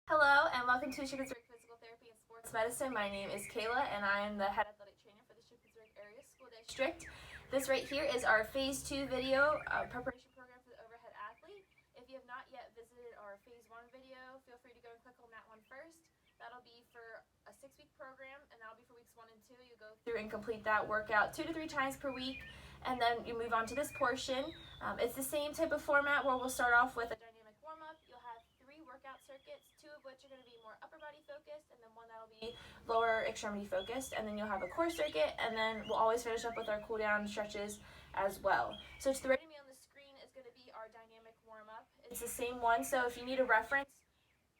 Hello and welcome to Shippensburg Physical Therapy and Sports Medicine. My name is Kayla and I am the head athletic trainer for the Shippensburg Area School District. This right here is our Phase 2 video preparation program for the overhead athlete. If you have not yet visited our Phase 1 video, feel free to go and click on that one first. That'll be for a 6-week program and that'll be for weeks 1 and 2. You go through and complete that workout 2 to 3 times per week and then you move on to this portion. It's the same type of format where we'll start off with a dynamic warm-up. You'll have 3 workout circuits, 2 of which are going to be more upper body focused and then 1 that'll be lower extremity focused, and then you'll have a core circuit, and then we'll always finish up with our cool down stretches as well. So to the right of me on the screen is going to be our dynamic warm-up. It's the same one, so if you need a reference,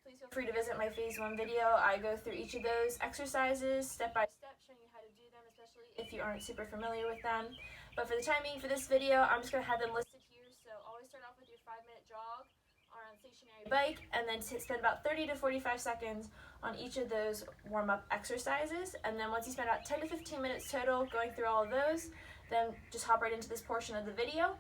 please feel free to visit my Phase 1 video. I go through each of those exercises step by step, showing you how to do them, especially if you aren't super familiar with them. But for the time being for this video, I'm just going to have them listed here. So always start off with your 5-minute jog on a stationary bike, and then spend about 30 to 45 seconds on each of those warm-up exercises. And then once you spend about 10 to 15 minutes total going through all of those, then just hop right into this portion of the video.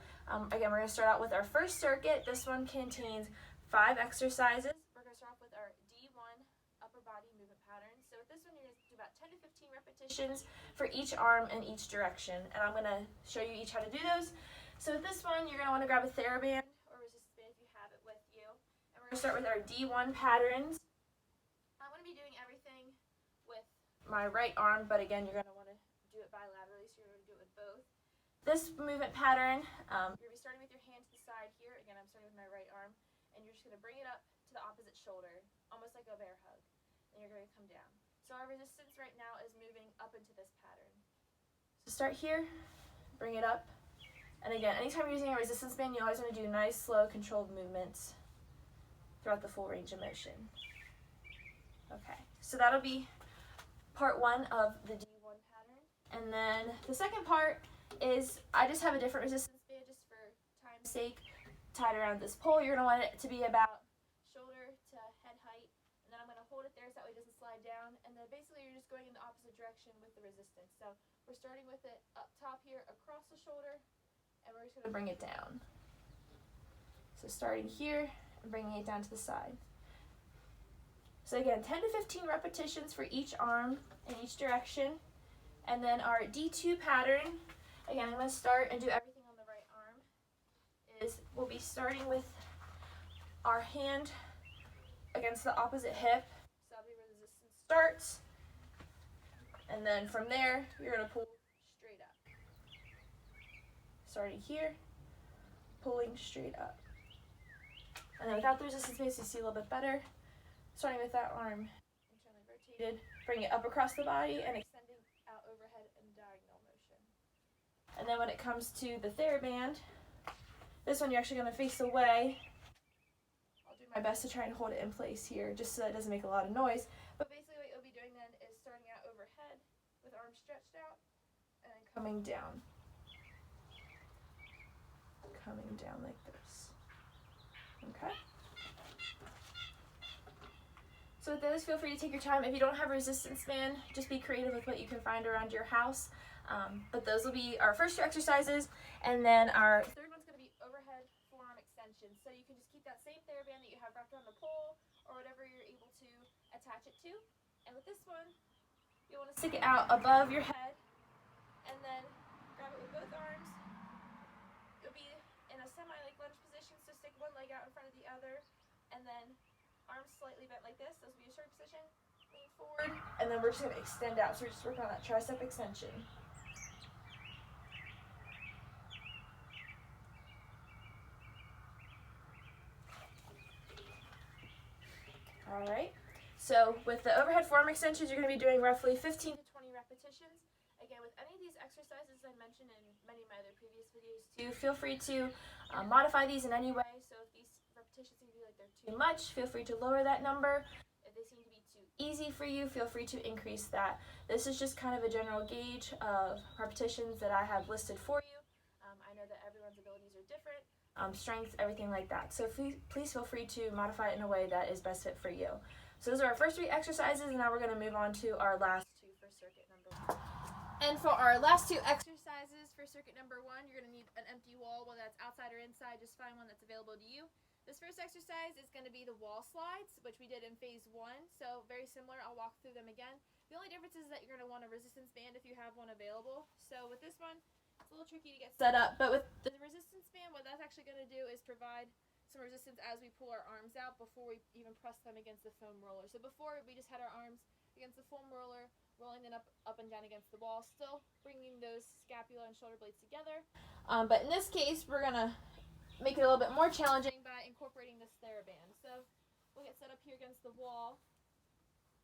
Again, we're going to start out with our first circuit. This one contains 5 exercises. We're going to start off with our D1 upper body movement pattern. So with this one, you're going to do about 10 to 15 repetitions for each arm in each direction. And I'm going to show you each how to do those. So with this one, you're going to want to grab a TheraBand or resistance band if you have it with you. And we're going to start with our D1 patterns. I'm going to be doing everything with my right arm, but again, you're going to want to do it bilaterally, so you're going to do it with both. This movement pattern, you're going to be starting with your hand to the side here. Again, I'm starting with my right arm, and you're just going to bring it up to the opposite shoulder, almost like a bear hug. And you're going to come down. So our resistance right now is moving up into this pattern. So start here, bring it up. And again, anytime you're using a resistance band, you always want to do nice, slow, controlled movements throughout the full range of motion. Okay, so that'll be part 1 of the D1 pattern. And then the second part is, I just have a different resistance band just for time's sake, tied around this pole. You're going to want it to be about shoulder to head height. And then I'm going to hold it there so that way it doesn't slide down. And then basically you're just going in the opposite direction with the resistance. So we're starting with it up top here across the shoulder, and we're just going to bring it down. So starting here and bringing it down to the side. So again, 10 to 15 repetitions for each arm in each direction. And then our D2 pattern, again, I'm going to start and do everything on the right arm. We'll be starting with our hand against the opposite hip. So that'll be where the resistance starts. And then from there, you're going to pull straight up. Starting here, pulling straight up. And then without the resistance base, you see a little bit better. Starting with that arm internally rotated, bring it up across the body and extending out overhead in diagonal motion. And then when it comes to the TheraBand, this one you're actually going to face away. I'll do my best to try and hold it in place here just so that it doesn't make a lot of noise. But basically what you'll be doing then is starting out overhead with arms stretched out and then coming down. Coming down like this. Okay? So with those, feel free to take your time. If you don't have a resistance band, just be creative with what you can find around your house. But those will be our first 2 exercises, and then our third one's going to be overhead forearm extension. So you can just keep that same TheraBand that you have wrapped around the pole or whatever you're able to attach it to. And with this one, you want to stick it out above your head, and then grab it with both arms. You'll be in a semi-like lunge position, so stick one leg out in front of the other, and then arms slightly bent like this. This will be a short position. Lean forward, and then we're just going to extend out. So we're just working on that tricep extension. All right. So with the overhead forearm extensions, you're going to be doing roughly 15 to 20 repetitions. Again, with any of these exercises I mentioned in many of my other previous videos too, feel free to modify these in any way. So if these repetitions seem to be like they're too much, feel free to lower that number. If they seem to be too easy for you, feel free to increase that. This is just kind of a general gauge of repetitions that I have listed for you. I know that everyone's abilities are different, strengths, everything like that. So please feel free to modify it in a way that is best fit for you. So those are our first 3 exercises, and now we're going to move on to our last 2 for circuit number 1. And for our last 2 exercises for circuit number 1, you're going to need an empty wall, whether that's outside or inside. Just find one that's available to you. This first exercise is going to be the wall slides, which we did in phase 1, so very similar. I'll walk through them again. The only difference is that you're going to want a resistance band if you have one available. So with this one, it's a little tricky to get set up, but with the resistance band, what that's actually going to do is provide some resistance as we pull our arms out before we even press them against the foam roller. So before, we just had our arms against the foam roller, rolling them up and down against the wall, still bringing those scapula and shoulder blades together. But in this case, we're going to make it a little bit more challenging by incorporating this TheraBand. So we'll get set up here against the wall,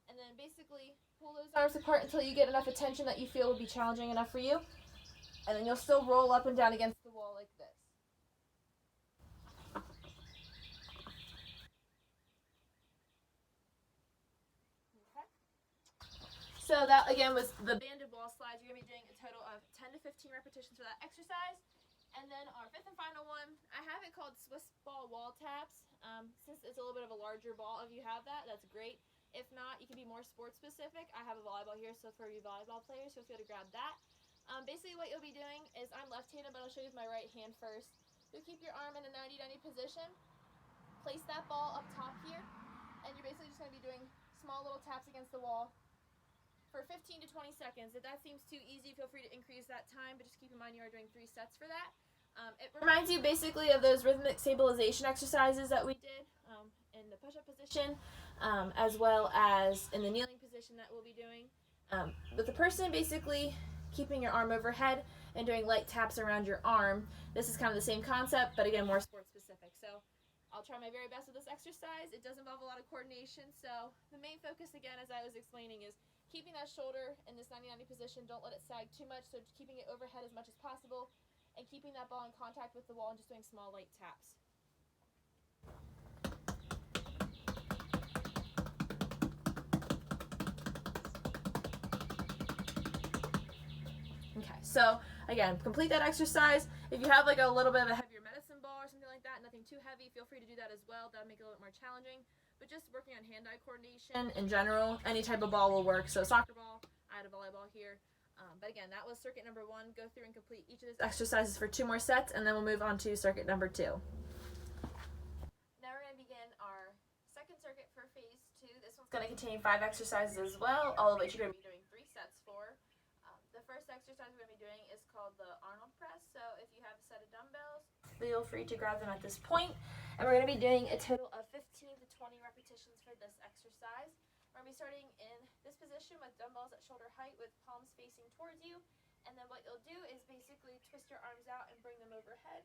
and then basically pull those arms apart until you get enough attention that you feel will be challenging enough for you, and then you'll still roll up and down against the wall like this. Okay. So that again was the banded wall slides. You're going to be doing a total of 10 to 15 repetitions for that exercise. And then our fifth and final one, I have it called Swiss ball wall taps. Since it's a little bit of a larger ball, if you have that, that's great. If not, you can be more sport specific. I have a volleyball here, so for you volleyball players, feel free to grab that. Basically what you'll be doing is, I'm left-handed, but I'll show you with my right hand first. You'll keep your arm in a 90-90 position, place that ball up top here, and you're basically just going to be doing small little taps against the wall for 15 to 20 seconds. If that seems too easy, feel free to increase that time, but just keep in mind you are doing 3 sets for that. It reminds you basically of those rhythmic stabilization exercises that we did in the push-up position, as well as in the kneeling position that we'll be doing. With the person basically keeping your arm overhead and doing light taps around your arm. This is kind of the same concept, but again, more sport specific. So I'll try my very best with this exercise. It does involve a lot of coordination, so the main focus, again, as I was explaining, is keeping that shoulder in this 90-90 position. Don't let it sag too much, so just keeping it overhead as much as possible, and keeping that ball in contact with the wall and just doing small light taps. Okay, so again, complete that exercise. If you have like a little bit of a heavier medicine ball or something like that, nothing too heavy, feel free to do that as well. That'll make it a little bit more challenging. But just working on hand-eye coordination in general, any type of ball will work. So soccer ball, I had a volleyball here. But again, that was circuit number 1. Go through and complete each of these exercises for 2 more sets, and then we'll move on to circuit number 2. Now we're going to begin our second circuit for phase 2. This one's going to contain 5 exercises as well, all of which you're going to be doing 3 sets for. The first exercise we're going to be doing is called the Arnold press. So if you have a set of dumbbells, feel free to grab them at this point. And we're going to be doing a total of 15 to 20 repetitions for this exercise. We're going to be starting in this position with dumbbells at shoulder height with palms facing towards you. And then what you'll do is basically twist your arms out and bring them overhead.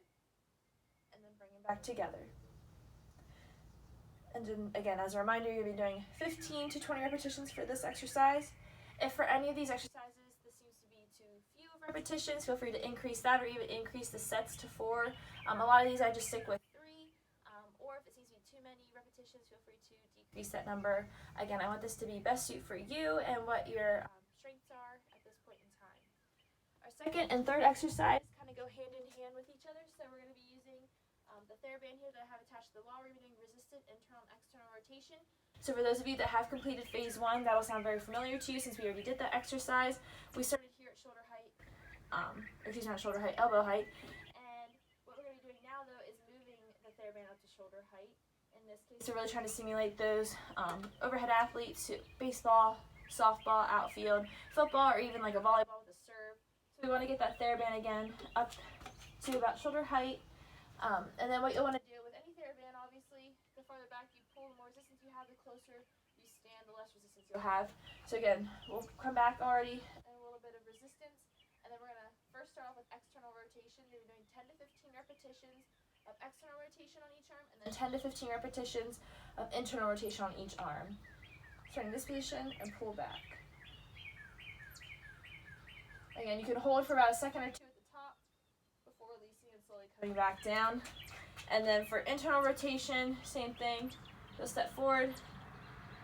And then bring them back together. And then again, as a reminder, you're going to be doing 15 to 20 repetitions for this exercise. If for any of these exercises this seems to be too few of repetitions, feel free to increase that or even increase the sets to 4. A lot of these I just stick with 3. Or if it seems to be too many repetitions, feel free to decrease that number. Again, I want this to be best suit for you and what your strengths are at this point in time. Our second and third exercise kind of go hand in hand with each other. So we're going to be using the TheraBand here that I have attached to the wall. We're going to be doing resistant internal and external rotation. So for those of you that have completed phase 1, that'll sound very familiar to you since we already did that exercise. We started here at shoulder height, not shoulder height, elbow height. And what we're going to be doing now, though, is moving the TheraBand up to shoulder height. In this case, we're really trying to simulate those overhead athletes, baseball, softball, outfield, football, or even like a volleyball with a serve. So we want to get that TheraBand again up to about shoulder height. And then what you'll want to do with any TheraBand, obviously, the farther back you pull, the more resistance you have, the closer you stand, the less resistance you'll have. So again, we'll come back already in a little bit of resistance, and then we're going to first start off with external rotation. You're doing 10 to 15 repetitions of external rotation on each arm, and then 10 to 15 repetitions of internal rotation on each arm. Starting this position and pull back. Again, you can hold for about a second or 2 at the top before releasing and slowly coming back down. And then for internal rotation, same thing. You'll step forward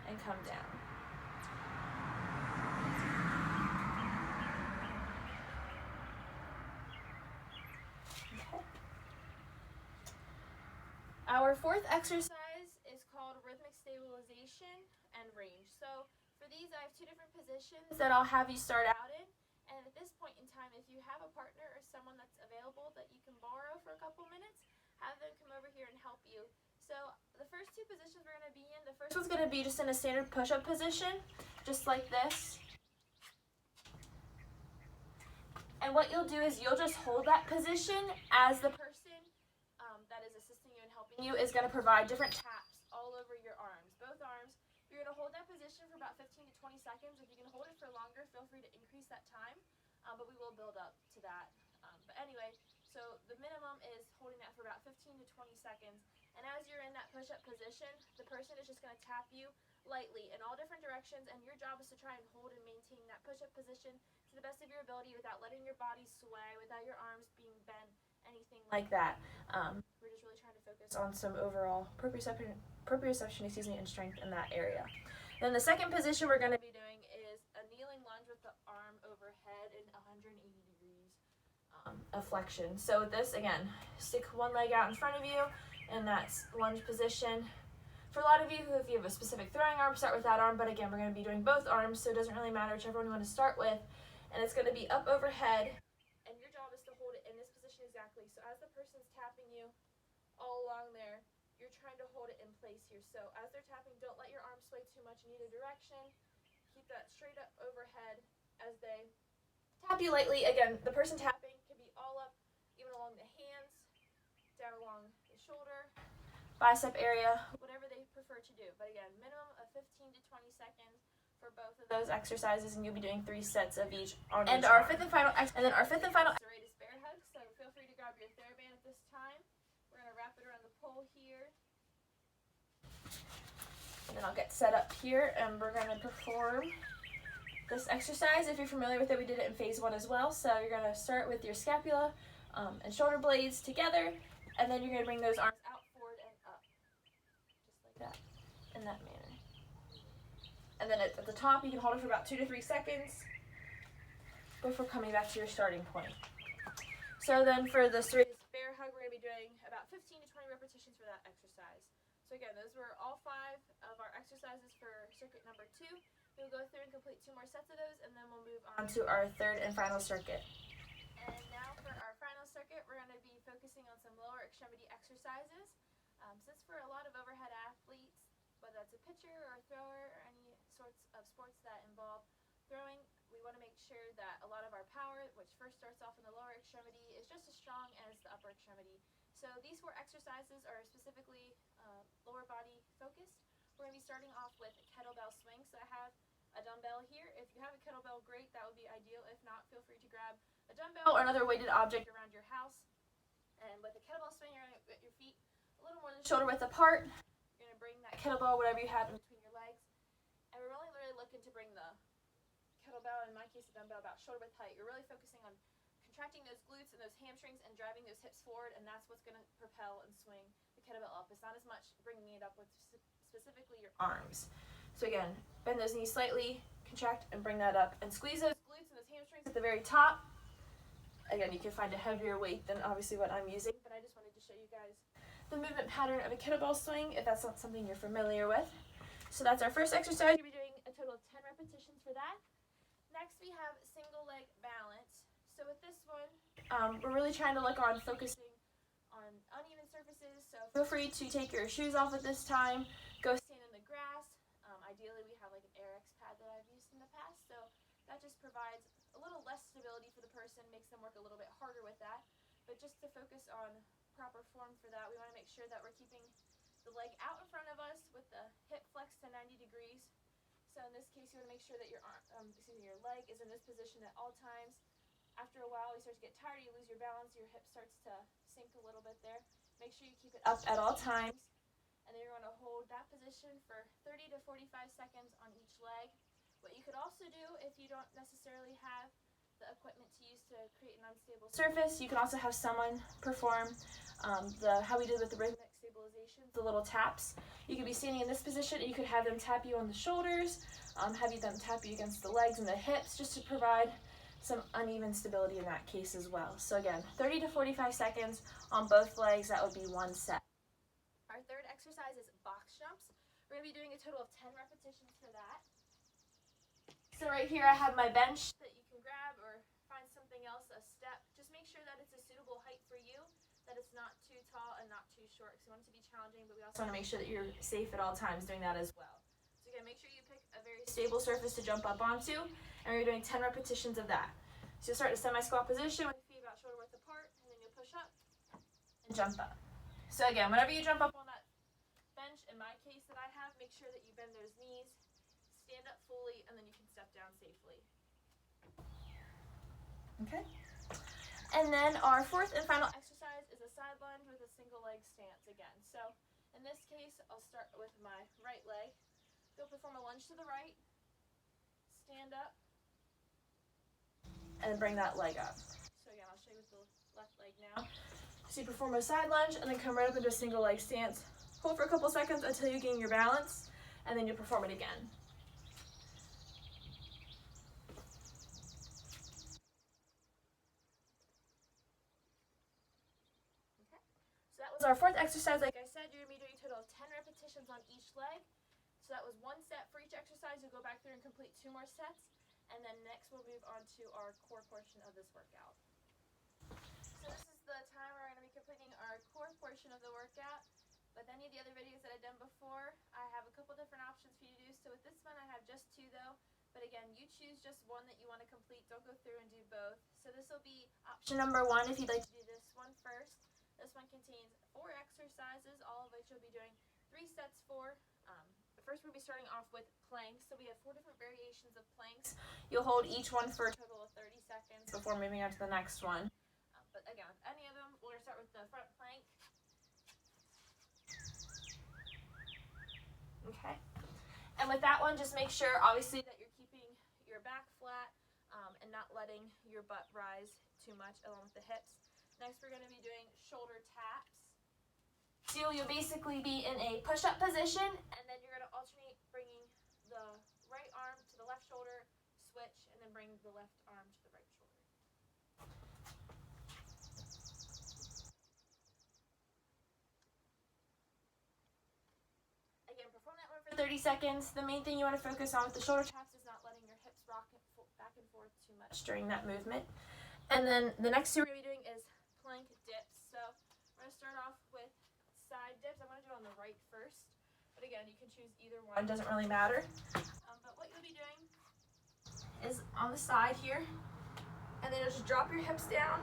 and come down. Okay. Our fourth exercise is called rhythmic stabilization and range. So for these, I have 2 different positions that I'll have you start out in. And at this point in time, if you have a partner or someone that's available that you can borrow for a couple minutes, have them come over here and help you. So two positions we're going to be in. The first one's going to be just in a standard push-up position, just like this. And what you'll do is you'll just hold that position as the person that is assisting you and helping you is going to provide different taps all over your arms, both arms. You're going to hold that position for about 15 to 20 seconds. If you can hold it for longer, feel free to increase that time, but we will build up to that. But anyway, so the minimum is holding that for about 15 to 20 seconds. And as you're in that push-up position, the person is just going to tap you lightly in all different directions, and your job is to try and hold and maintain that push-up position to the best of your ability without letting your body sway, without your arms being bent, anything like that. We're just really trying to focus on some overall proprioception, and strength in that area. Then the second position we're going to be doing is a kneeling lunge with the arm overhead in 180 degrees of flexion. So with this, again, stick one leg out in front of you in that lunge position. For a lot of you who, if you have a specific throwing arm, start with that arm, but again, we're going to be doing both arms, so it doesn't really matter whichever one you want to start with. And it's going to be up overhead, and your job is to hold it in this position exactly. So as the person's tapping you all along there, you're trying to hold it in place here. So as they're tapping, don't let your arms sway too much in either direction. Keep that straight up overhead as they tap you lightly. Again, the person tapping can be all up, even along the hands, down along the shoulder, bicep area, whatever they prefer to do. But again, minimum of 15 to 20 seconds for both of those exercises, and you'll be doing 3 sets of each on each arm. Our fifth and final serrated bear hug. So feel free to grab your TheraBand at this time. We're going to wrap it around the pole here. And then I'll get set up here, and we're going to perform this exercise. If you're familiar with it, we did it in phase 1 as well. So you're going to start with your scapula and shoulder blades together, and then you're going to bring those arms out, forward, and up. Just like that, in that manner. And then at the top, you can hold it for about 2 to 3 seconds before coming back to your starting point. So then for the serrated bear hug, we're going to be doing about 15 to 20 repetitions for that exercise. So again, those were all 5 of our exercises for circuit number 2. We'll go through and complete 2 more sets of those, and then we'll move on to our third and final circuit. And now for our final circuit, we're going to be focusing on some lower extremity exercises. Since for a lot of overhead athletes, whether that's a pitcher or a thrower or any sorts of sports that involve throwing, we want to make sure that a lot of our power, which first starts off in the lower extremity, is just as strong as the upper extremity. So these 4 exercises are specifically lower body focused. We're going to be starting off with a kettlebell swing. So I have a dumbbell here. If you have a kettlebell, great, that would be ideal. If not, feel free to grab a dumbbell or another weighted object around your house. And with a kettlebell swing, you're going to get your feet a little more than shoulder width apart. You're going to bring that kettlebell, whatever you have, in between your legs. And we're only really looking to bring the kettlebell, in my case the dumbbell, about shoulder width height. You're really focusing on contracting those glutes and those hamstrings and driving those hips forward, and that's what's going to propel and swing the kettlebell up. It's not as much bringing it up with specifically your arms. So again, bend those knees slightly, contract and bring that up, and squeeze those glutes and those hamstrings at the very top. Again, you can find a heavier weight than obviously what I'm using, but I just wanted to show you guys the movement pattern of a kettlebell swing if that's not something you're familiar with. So that's our first exercise. We'll be doing a total of 10 repetitions for that. Next we have single leg balance. So with this one, we're really trying to look on focusing on uneven surfaces. So feel free to take your shoes off at this time. Go stand in the grass. Ideally we have like an AirX pad that I've used in the past. So that just provides a little less stability for the person, makes them work a little bit harder with that. But just to focus on proper form for that, we want to make sure that we're keeping the leg out in front of us with the hip flexed to 90 degrees. So in this case, you want to make sure that your leg is in this position at all times. After a while, you start to get tired, you lose your balance, your hip starts to sink a little bit there. Make sure you keep it up at all times. And then you're going to hold that position for 30 to 45 seconds on each leg. What you could also do, if you don't necessarily have the equipment to use to create an unstable surface, you can also have someone perform how we did with the rhythmic stabilization, the little taps. You could be standing in this position and you could have them tap you on the shoulders, have them tap you against the legs and the hips, just to provide some uneven stability in that case as well. So again, 30 to 45 seconds on both legs, that would be 1 set. Our third exercise is box jumps. We're going to be doing a total of 10 repetitions for that. So right here I have my bench that you can grab or find something else, a step. Just make sure that it's a suitable height for you, that it's not too tall and not too too short because we want it to be challenging, but we also want to make sure that you're safe at all times doing that as well. So again, make sure you pick a very stable surface to jump up onto, and we're doing 10 repetitions of that. So you'll start in a semi-squat position with your feet about shoulder width apart, and then you'll push up and jump up. So again, whenever you jump up on that bench, in my case that I have, make sure that you bend those knees, stand up fully, and then you can step down safely. Okay. And then our fourth and final exercise is a side lunge with a single leg stance again. So in this case, I'll start with my right leg. You'll perform a lunge to the right, stand up, and bring that leg up. So again, I'll show you with the left leg now. So you perform a side lunge and then come right up into a single leg stance. Hold for a couple seconds until you gain your balance, and then you perform it again. So that was our fourth exercise. Like I said, you're going to be doing a total of 10 repetitions on each leg. So that was one set for each exercise. You'll go back through and complete 2 more sets. And then next we'll move on to our core portion of this workout. So this is the time we're going to be completing our core portion of the workout. With any of the other videos that I've done before, I have a couple different options for you to do. So with this one, I have just 2 though. But again, you choose just one that you want to complete. Don't go through and do both. So this will be option number 1 if you'd like to do this one first. This one contains 4 exercises, all of which you'll be doing 3 sets for. First, we'll be starting off with planks. So we have 4 different variations of planks. You'll hold each one for a total of 30 seconds before moving on to the next one. But again, with any of them, we're going to start with the front plank. Okay. And with that one, just make sure, obviously, that you're keeping your back flat and not letting your butt rise too much along with the hips. Next, we're going to be doing shoulder taps. So you'll basically be in a push-up position, and then you're going to alternate bringing the right arm to the left shoulder, switch, and then bring the left arm to the right shoulder. Again, perform that one for 30 seconds. The main thing you want to focus on with the shoulder taps is not letting your hips rock back and forth too much during that movement. And then the next 2 we're going to be doing is plank dips. So we're going to start off with side dips. I'm going to do it on the right first. But again, you can choose either one. It doesn't really matter. But what you'll be doing is on the side here. And then you'll just drop your hips down.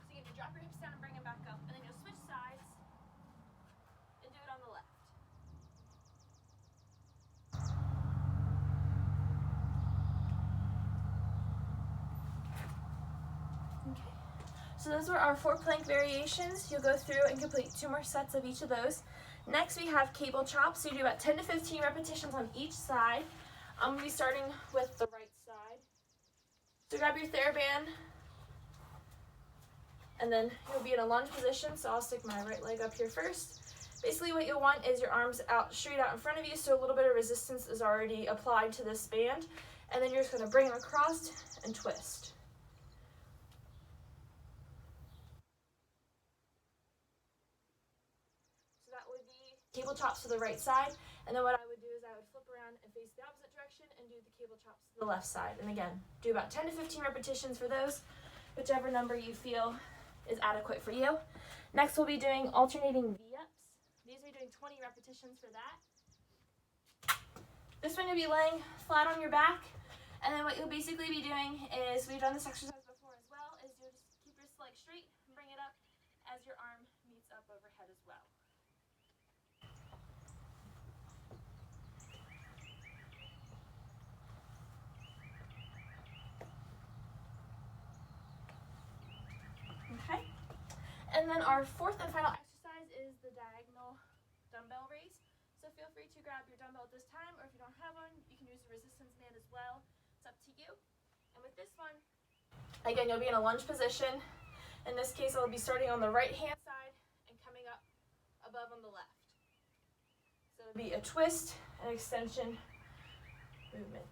So you can drop your hips down and bring them back up. And then you'll switch sides and do it on the left. Okay. So those were our 4 plank variations. You'll go through and complete 2 more sets of each of those. Next we have cable chops. So you do about 10 to 15 repetitions on each side. I'm going to be starting with the right side. So grab your TheraBand, and then you'll be in a lunge position. So I'll stick my right leg up here first. Basically what you'll want is your arms out straight out in front of you, so a little bit of resistance is already applied to this band. And then you're just going to bring them across and twist. Cable chops to the right side, and then what I would do is I would flip around and face the opposite direction and do the cable chops to the left side. And again, do about 10 to 15 repetitions for those, whichever number you feel is adequate for you. Next, we'll be doing alternating V-ups. These will be doing 20 repetitions for that. This one you'll be laying flat on your back, and then what you'll basically be doing is, we've done this exercise before as well, is you'll just keep your leg straight and bring it up as your arm meets up overhead as well. Okay, and then our 4th and final exercise is the diagonal dumbbell raise. So feel free to grab your dumbbell at this time, or if you don't have one, you can use a resistance band as well. It's up to you. And with this one, again, you'll be in a lunge position. In this case, I'll be starting on the right hand side and coming up above on the left. So it'll be a twist and extension movement.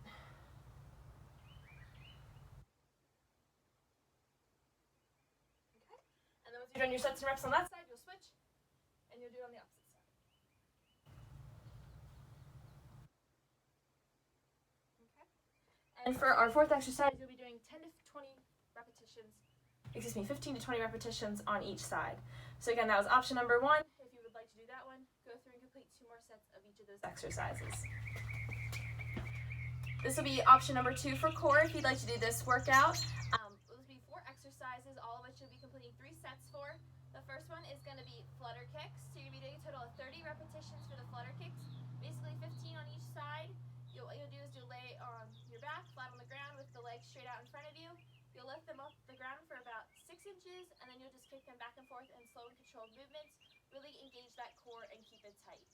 Once you've done your sets and reps on that side, you'll switch, and you'll do it on the opposite side. Okay. And for our 4th exercise, you'll be doing 10 to 20 repetitions 15 to 20 repetitions on each side. So again, that was option number 1. If you would like to do that one, go through and complete 2 more sets of each of those exercises. This will be option number 2 for core if you'd like to do this workout. This will be 4 exercises, all of which you'll be completing 3 sets for. The first one is going to be flutter kicks. So you're going to be doing a total of 30 repetitions for the flutter kicks, basically 15 on each side. What you'll do is you'll lay on your back, flat on the ground with the legs straight out in front of you. You'll lift them off the ground for about 6 inches, and then you'll just kick them back and forth in slow and controlled movements. Really engage that core and keep it tight.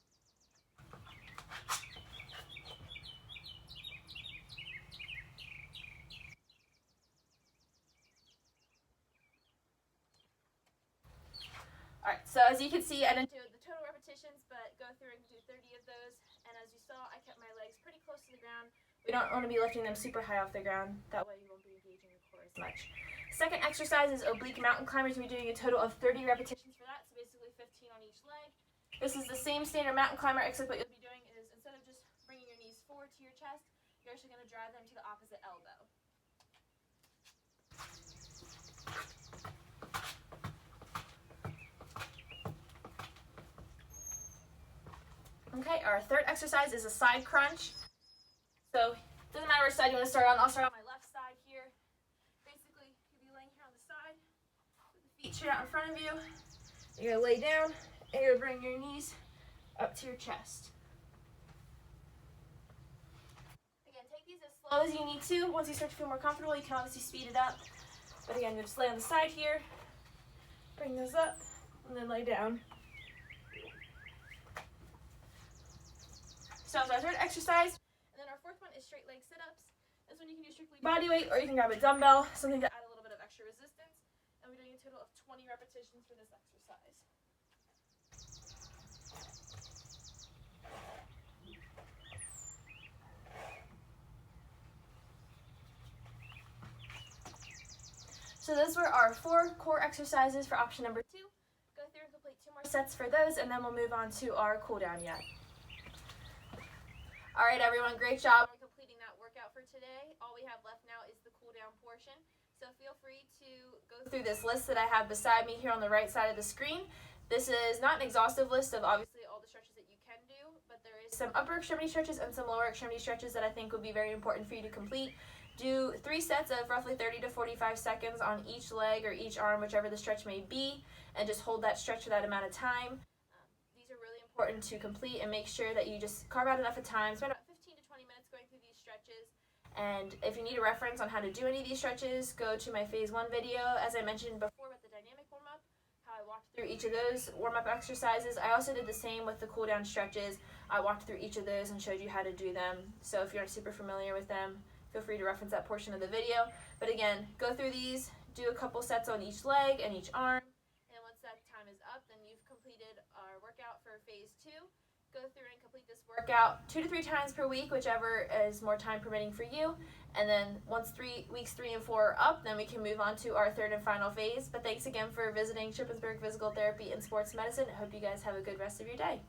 Alright, so as you can see, I didn't do the total repetitions, but go through and do 30 of those. And as you saw, I kept my legs pretty close to the ground. We don't want to be lifting them super high off the ground. That way you won't be engaging the core as much. Second exercise is Oblique Mountain Climbers. We're doing a total of 30 repetitions for that, so basically 15 on each leg. This is the same standard mountain climber, except what you'll be doing is instead of just bringing your knees forward to your chest, you're actually going to drive them to the opposite elbow. Okay, our third exercise is a side crunch. So it doesn't matter which side you want to start on. I'll start on my left side here. Basically, you'll be laying here on the side with the feet straight out in front of you. You're going to lay down and you're going to bring your knees up to your chest. Again, take these as slow as you need to. Once you start to feel more comfortable, you can obviously speed it up. But again, you just lay on the side here, bring those up, and then lay down. So that's our third exercise. And then our fourth one is straight leg sit-ups. This one you can do strictly body weight, or you can grab a dumbbell, something to add a little bit of extra resistance. And we're doing a total of 20 repetitions for this exercise. So those were our 4 core exercises for option number 2. Go through and complete 2 more sets for those, and then we'll move on to our cool down yet. All right, everyone, great job on completing that workout for today. All we have left now is the cool down portion. So feel free to go through this list that I have beside me here on the right side of the screen. This is not an exhaustive list of obviously all the stretches that you can do, but there is some upper extremity stretches and some lower extremity stretches that I think would be very important for you to complete. Do 3 sets of roughly 30 to 45 seconds on each leg or each arm, whichever the stretch may be, and just hold that stretch for that amount of time. These are really important to complete, and make sure that you just carve out enough of time. Spend about 15 to 20 minutes going through these stretches. And if you need a reference on how to do any of these stretches, go to my phase 1 video, as I mentioned before with the dynamic warm-up, how I walked through each of those warm-up exercises. I also did the same with the cool-down stretches. I walked through each of those and showed you how to do them. So if you're not super familiar with them, feel free to reference that portion of the video. But again, go through these, do a couple sets on each leg and each arm. And once that time is up, then you've completed our workout for phase 2. Go through and complete this workout 2 to 3 times per week, whichever is more time permitting for you. And then once weeks 3 and 4 are up, then we can move on to our third and final phase. But thanks again for visiting Shippensburg Physical Therapy and Sports Medicine. I hope you guys have a good rest of your day.